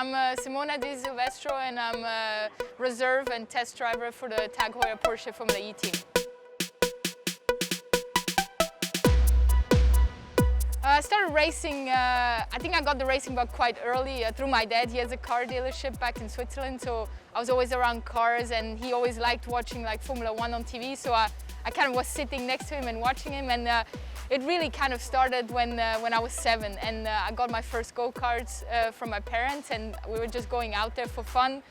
I'm Simona de Silvestro and I'm a reserve and test driver for the Heuer Porsche Formula E team. I started racing, I think I got the racing bug quite early through my dad. He has a car dealership back in Switzerland, so I was always around cars and he always liked watching like Formula 1 on TV, so I kind of was sitting next to him and watching him, and it really kind of started when I was 7 and I got my first go-karts from my parents, and we were just going out there for fun,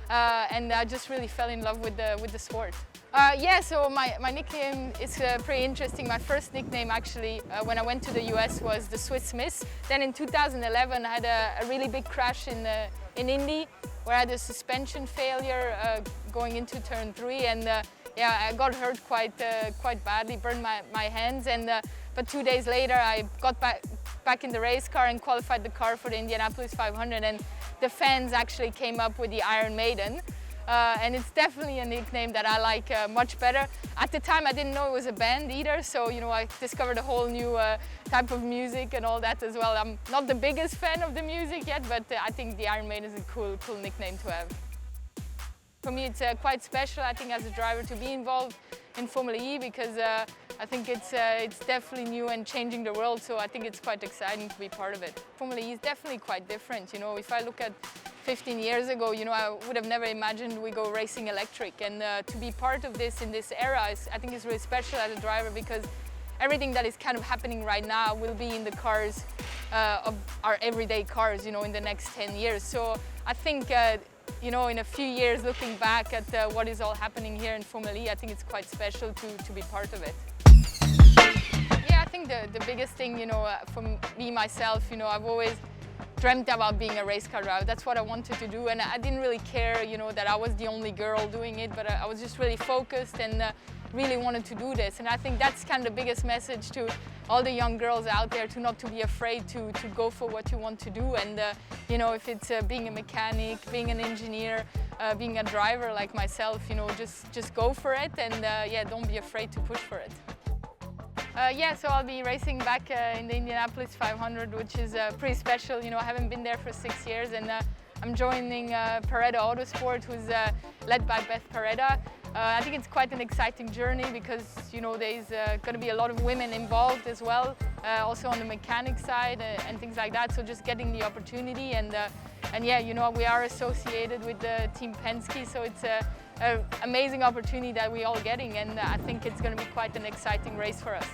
and I just really fell in love with the sport. Yeah, so my nickname is pretty interesting. My first nickname actually when I went to the US was the Swiss Miss. Then in 2011 I had a really big crash in Indy where I had a suspension failure going into turn 3, and yeah, I got hurt quite badly, burned my hands, and but 2 days later I got back in the race car and qualified the car for the Indianapolis 500, and the fans actually came up with the Iron Maiden. And it's definitely a nickname that I like much better. At the time I didn't know it was a band either, so you know, I discovered a whole new type of music and all that as well. I'm not the biggest fan of the music yet, but I think the Iron Maiden is a cool nickname to have. For me it's quite special, I think, as a driver to be involved in Formula E, because I think it's definitely new and changing the world, so I think it's quite exciting to be part of it. Formula E is definitely quite different. You know, if I look at 15 years ago, you know, I would have never imagined we go racing electric, and to be part of this in this era I think is really special as a driver, because everything that is kind of happening right now will be in the cars of our everyday cars, you know, in the next 10 years. So I think you know, in a few years, looking back at what is all happening here in Formula E, I think it's quite special to be part of it. Yeah, I think the biggest thing, you know, for me myself, you know, I've always dreamt about being a race car driver. That's what I wanted to do, and I didn't really care, you know, that I was the only girl doing it, but I was just really focused and really wanted to do this. And I think that's kind of the biggest message to all the young girls out there, to not to be afraid to go for what you want to do. And you know, if it's being a mechanic, being an engineer, being a driver like myself, you know, just go for it, and yeah, don't be afraid to push for it. Yeah, so I'll be racing back in the Indianapolis 500, which is pretty special. You know, I haven't been there for 6 years, and I'm joining Paretta Autosport, who's led by Beth Paretta. I think it's quite an exciting journey because, you know, there's going to be a lot of women involved as well, also on the mechanic side and things like that. So just getting the opportunity, and yeah, you know, we are associated with the Team Penske, so it's an amazing opportunity that we're all getting, and I think it's going to be quite an exciting race for us.